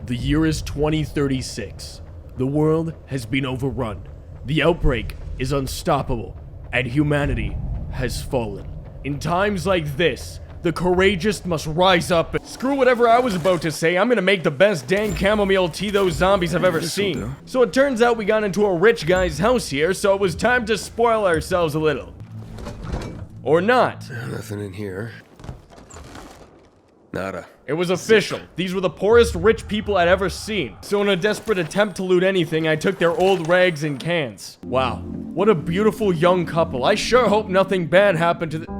The year is 2036. The world has been overrun. The outbreak is unstoppable, and humanity has fallen. In times like this, the courageous must rise up and screw whatever I was about to say. I'm gonna make the best dang chamomile tea those zombies have ever seen. So it turns out we got into a rich guy's house here, so it was time to spoil ourselves a little. Or not. Nothing in here. Nada. It was official. These were the poorest rich people I'd ever seen. So in a desperate attempt to loot anything, I took their old rags and cans. Wow, what a beautiful young couple. I sure hope nothing bad happened to the...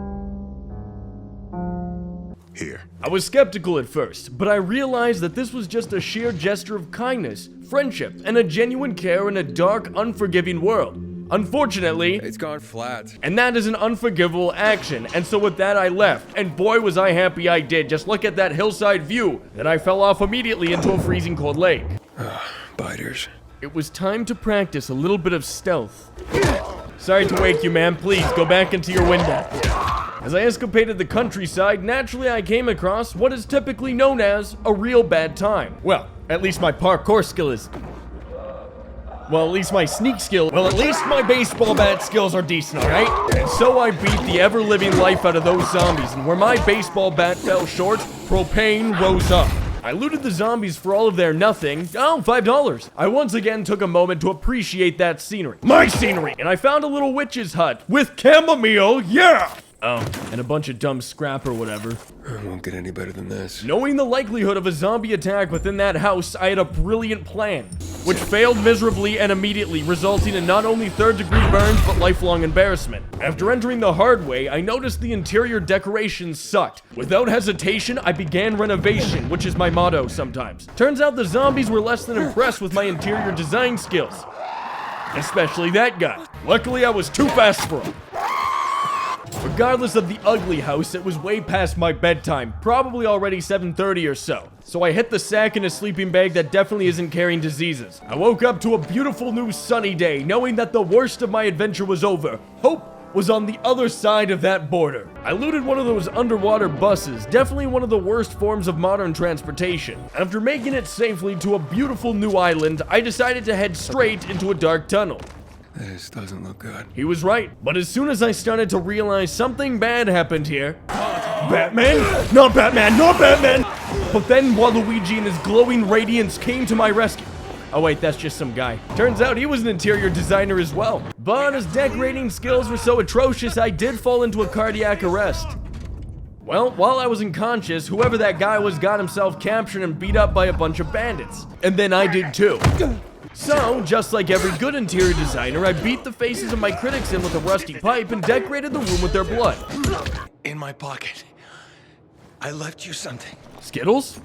Here. I was skeptical at first, but I realized that this was just a sheer gesture of kindness, friendship, and a genuine care in a dark, unforgiving world. Unfortunately, It's gone flat. and that is an unforgivable action, and so with that I left, and boy was I happy I did. Just look at that hillside view. Then I fell off immediately into a freezing cold lake. Biters. It was time to practice a little bit of stealth. Sorry to wake you, ma'am. Please, go back into your window. As I escapaded the countryside, naturally I came across what is typically known as a real bad time. Well, at least my parkour skill is... Well, at least my sneak skill... Well, at least my baseball bat skills are decent, alright? And so I beat the ever-living life out of those zombies, and where my baseball bat fell short, propane rose up. I looted the zombies for all of their nothing. Oh, $5. I once again took a moment to appreciate that scenery. My scenery! And I found a little witch's hut with chamomile, yeah! Oh, and a bunch of dumb scrap or whatever. It won't get any better than this. Knowing the likelihood of a zombie attack within that house, I had a brilliant plan, which failed miserably and immediately, resulting in not only third-degree burns, but lifelong embarrassment. After entering the hard way, I noticed the interior decorations sucked. Without hesitation, I began renovation, which is my motto sometimes. Turns out the zombies were less than impressed with my interior design skills. Especially that guy. Luckily, I was too fast for him. Regardless of the ugly house, it was way past my bedtime, probably already 7:30 or so. So I hit the sack in a sleeping bag that definitely isn't carrying diseases. I woke up to a beautiful new sunny day, knowing that the worst of my adventure was over. Hope was on the other side of that border. I looted one of those underwater buses, definitely one of the worst forms of modern transportation. After making it safely to a beautiful new island, I decided to head straight into a dark tunnel. This doesn't look good. He was right, but as soon as I started to realize something bad happened here... Batman? Not Batman, not Batman! But then Waluigi and his glowing radiance came to my rescue. Oh wait, that's just some guy. Turns out he was an interior designer as well. But his decorating skills were so atrocious, I did fall into a cardiac arrest. Well, while I was unconscious, whoever that guy was got himself captured and beat up by a bunch of bandits. And then I did too. So, just like every good interior designer, I beat the faces of my critics in with a rusty pipe and decorated the room with their blood. In my pocket. I left you something. Skittles?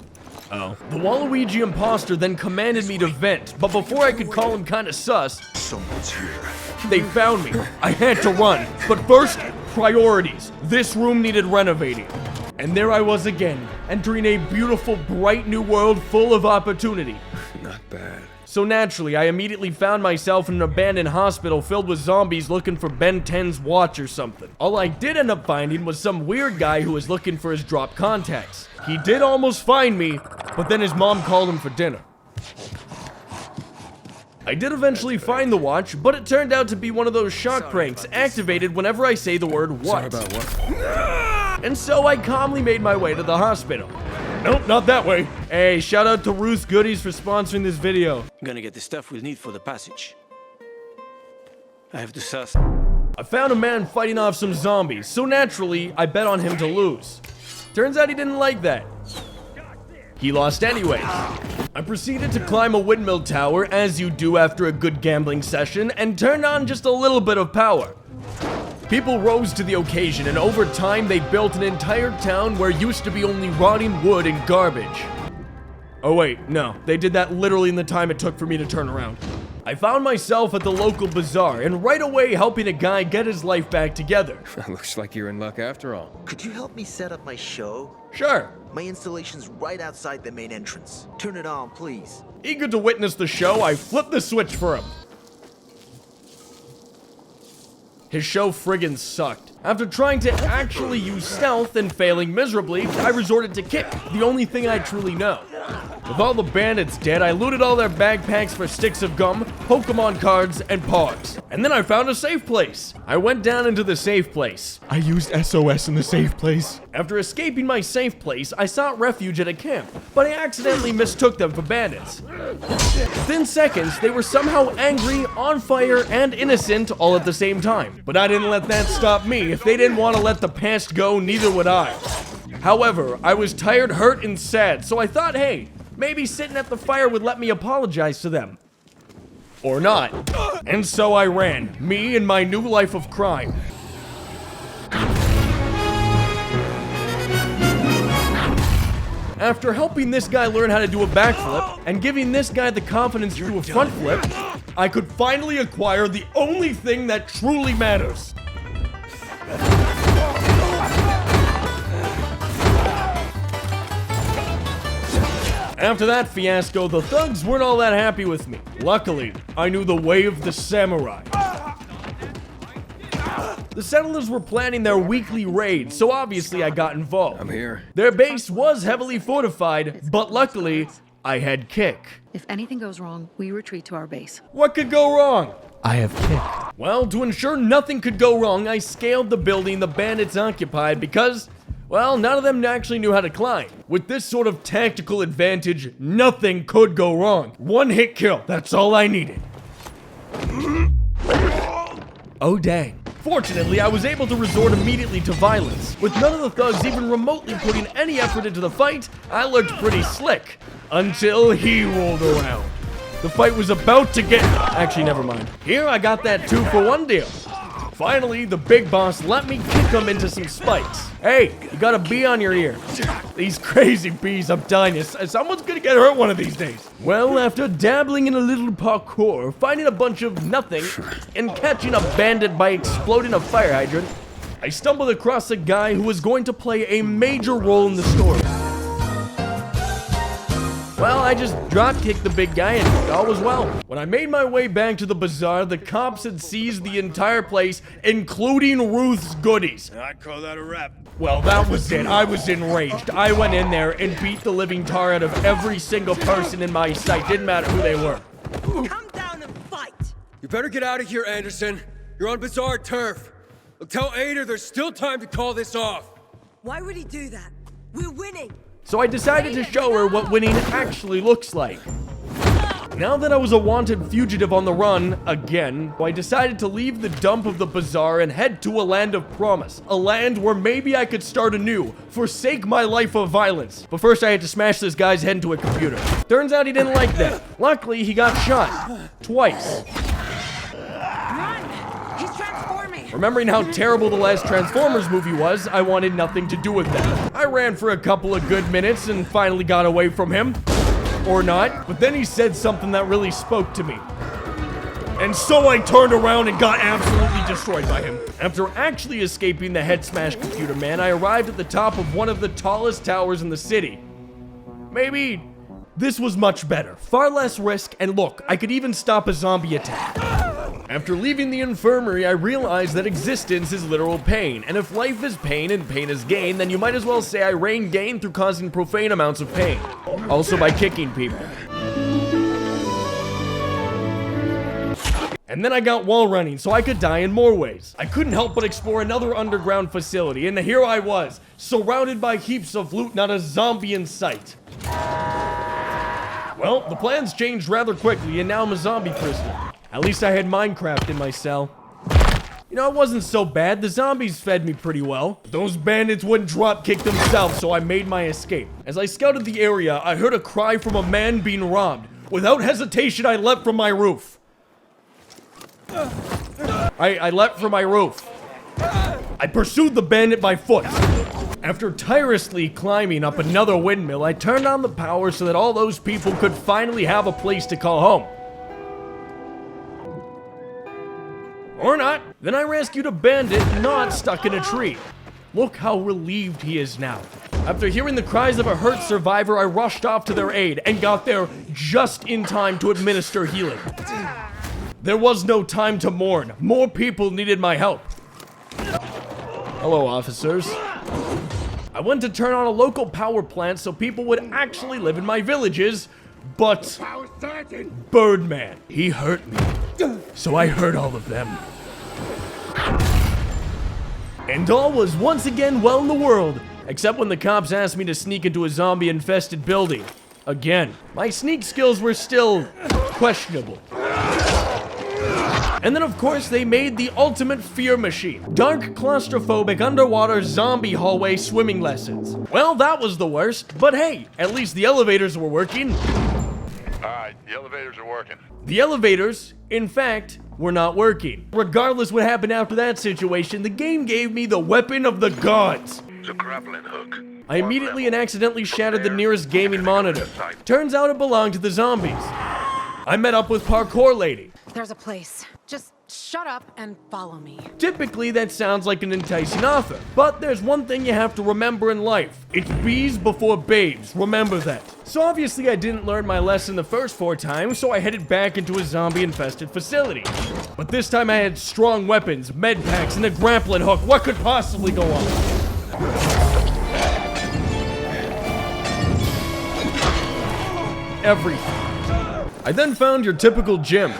Oh. The Waluigi imposter then commanded me to vent, but before I could call him kinda sus, Someone's here. they found me. I had to run. But first, priorities. This room needed renovating. And there I was again, entering a beautiful, bright new world full of opportunity. Not bad. So naturally, I immediately found myself in an abandoned hospital filled with zombies looking for Ben 10's watch or something. All I did end up finding was some weird guy who was looking for his dropped contacts. He did almost find me, but then his mom called him for dinner. I did eventually find the watch, but it turned out to be one of those shock pranks activated whenever I say the word what. Sorry about what? And so I calmly made my way to the hospital. Nope, not that way. Hey, shout out to Ruth Goodies for sponsoring this video. I'm gonna get the stuff we'll need for the passage. I have to suss. I found a man fighting off some zombies, so naturally, I bet on him to lose. Turns out he didn't like that. He lost anyways. I proceeded to climb a windmill tower, as you do after a good gambling session, and turned on just a little bit of power. People rose to the occasion, and over time, they built an entire town where used to be only rotting wood and garbage. Oh wait, no, they did that literally in the time it took for me to turn around. I found myself at the local bazaar, and right away helping a guy get his life back together. Looks like you're in luck after all. Could you help me set up my show? Sure. My installation's right outside the main entrance. Turn it on, please. Eager to witness the show, I flipped the switch for him. His show friggin' sucked. After trying to actually use stealth and failing miserably, I resorted to kick, the only thing I truly know. With all the bandits dead, I looted all their backpacks for sticks of gum, Pokemon cards, and pogs. And then I found a safe place. I went down into the safe place. I used SOS in the safe place. After escaping my safe place, I sought refuge at a camp, but I accidentally mistook them for bandits. Within seconds, they were somehow angry, on fire, and innocent all at the same time. But I didn't let that stop me. If they didn't want to let the past go, neither would I. However, I was tired, hurt, and sad, so I thought, hey, maybe sitting at the fire would let me apologize to them. Or not. And so I ran, me and my new life of crime. After helping this guy learn how to do a backflip, and giving this guy the confidence to do a front flip, I could finally acquire the only thing that truly matters. After that fiasco, the thugs weren't all that happy with me. Luckily, I knew the way of the samurai. The settlers were planning their weekly raid, so obviously I got involved. I'm here. Their base was heavily fortified, but luckily, I had kick. If anything goes wrong, we retreat to our base. What could go wrong? I have kick. Well, to ensure nothing could go wrong, I scaled the building the bandits occupied because, well, none of them actually knew how to climb. With this sort of tactical advantage, nothing could go wrong. One hit kill, that's all I needed. Oh dang. Fortunately, I was able to resort immediately to violence. With none of the thugs even remotely putting any effort into the fight, I looked pretty slick. Until he rolled around. The fight was about to get... Actually, never mind. Here, I got that 2-for-1 deal. Finally, the big boss let me kick him into some spikes. Hey, you got a bee on your ear. These crazy bees, I'm telling you, someone's gonna get hurt one of these days. Well, after dabbling in a little parkour, finding a bunch of nothing, and catching a bandit by exploding a fire hydrant, I stumbled across a guy who was going to play a major role in the story. Well, I just drop-kicked the big guy and all was well. When I made my way back to the bazaar, the cops had seized the entire place, including Ruth's goodies. I'd call that a wrap. Well, that was it. I was enraged. I went in there and beat the living tar out of every single person in my sight. Didn't matter who they were. Come down and fight! You better get out of here, Anderson. You're on bazaar turf. Tell Ader there's still time to call this off. Why would he do that? We're winning! So I decided to show her what winning actually looks like. Now that I was a wanted fugitive on the run, again, I decided to leave the dump of the bazaar and head to a land of promise. A land where maybe I could start anew, forsake my life of violence. But first I had to smash this guy's head into a computer. Turns out he didn't like that. Luckily, he got shot. Twice. Run! He's transforming! Remembering how terrible the last Transformers movie was, I wanted nothing to do with that. I ran for a couple of good minutes and finally got away from him. Or not, but then he said something that really spoke to me. And so I turned around and got absolutely destroyed by him. After actually escaping the head smash computer man, I arrived at the top of one of the tallest towers in the city. Maybe this was much better. Far less risk, and look, I could even stop a zombie attack. After leaving the infirmary, I realized that existence is literal pain, and if life is pain and pain is gain, then you might as well say I reign gain through causing profane amounts of pain. Also by kicking people. And then I got wall running, so I could die in more ways. I couldn't help but explore another underground facility, and here I was, surrounded by heaps of loot, not a zombie in sight. Well, the plans changed rather quickly, and now I'm a zombie prisoner. At least I had Minecraft in my cell. You know, it wasn't so bad. The zombies fed me pretty well. Those bandits wouldn't drop kick themselves, so I made my escape. As I scouted the area, I heard a cry from a man being robbed. Without hesitation, I leapt from my roof. I leapt from my roof. I pursued the bandit by foot. After tirelessly climbing up another windmill, I turned on the power so that all those people could finally have a place to call home. Or not. Then I rescued a bandit not stuck in a tree. Look how relieved he is now. After hearing the cries of a hurt survivor, I rushed off to their aid and got there just in time to administer healing. There was no time to mourn. More people needed my help. Hello, officers. I went to turn on a local power plant so people would actually live in my villages, but Birdman, he hurt me. So I hurt all of them. And all was once again well in the world, except when the cops asked me to sneak into a zombie-infested building. Again, my sneak skills were still questionable. And then of course they made the ultimate fear machine. Dark, claustrophobic, underwater zombie hallway swimming lessons. Well, that was the worst, but hey, at least the elevators were working. Alright, the elevators are working. The elevators, in fact, were not working. Regardless what happened after that situation, the game gave me the weapon of the gods. It's a grappling hook. I immediately and accidentally shattered the nearest gaming monitor. Turns out it belonged to the zombies. I met up with Parkour Lady. There's a place. Just shut up and follow me. Typically, that sounds like an enticing offer, but there's one thing you have to remember in life. It's bees before babes, remember that. So obviously I didn't learn my lesson the first 4 times, so I headed back into a zombie-infested facility. But this time I had strong weapons, med packs, and a grappling hook. What could possibly go on? Everything. I then found your typical gym.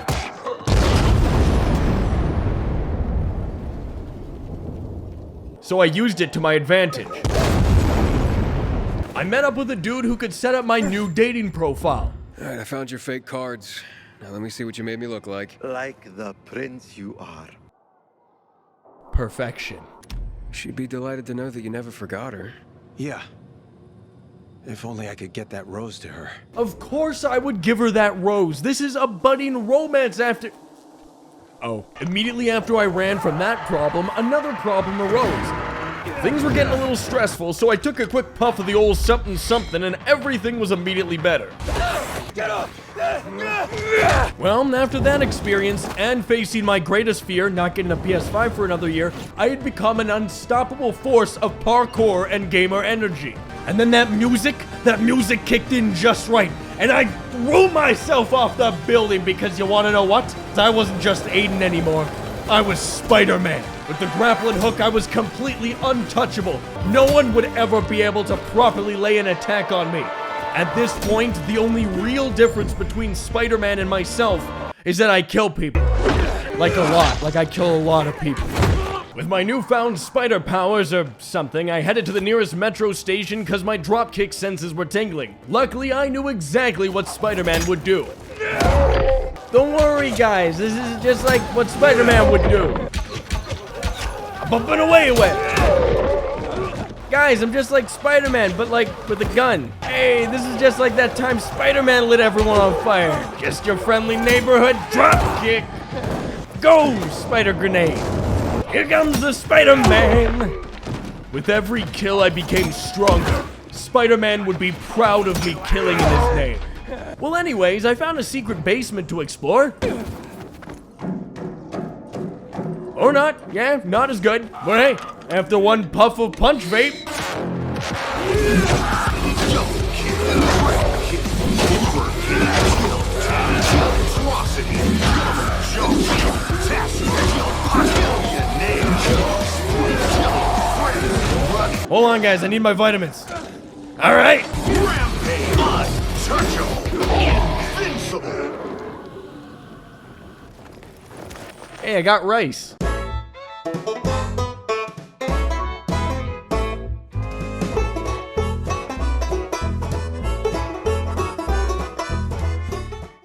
So I used it to my advantage. I met up with a dude who could set up my new dating profile. Alright, I found your fake cards. Now let me see what you made me look like. Like the prince you are. Perfection. She'd be delighted to know that you never forgot her. Yeah. If only I could get that rose to her. Of course I would give her that rose. This is a budding romance after... Oh. Immediately after I ran from that problem, another problem arose. Things were getting a little stressful, so I took a quick puff of the old something something and everything was immediately better. Get up! Well, after that experience, and facing my greatest fear, not getting a PS5 for another year, I had become an unstoppable force of parkour and gamer energy. And then that music kicked in just right, and I threw myself off the building because you wanna know what? I wasn't just Aiden anymore, I was Spider-Man. With the grappling hook, I was completely untouchable. No one would ever be able to properly lay an attack on me. At this point, the only real difference between Spider-Man and myself is that I kill people. Like a lot, like I kill a lot of people. With my newfound spider powers or something, I headed to the nearest metro station because my dropkick senses were tingling. Luckily, I knew exactly what Spider-Man would do. Don't worry, guys, this is just like what Spider-Man would do. I'm bumping away with. Guys, I'm just like Spider-Man, but like with a gun. Hey, this is just like that time Spider-Man lit everyone on fire. Just your friendly neighborhood dropkick. Go, spider grenade. Here comes the Spider-Man. With every kill, I became stronger. Spider-Man would be proud of me killing in his name. Well, anyways, I found a secret basement to explore. Or not. Yeah, not as good. But hey, after one puff of punch vape. Hold on, guys, I need my vitamins. All right. Hey, I got rice.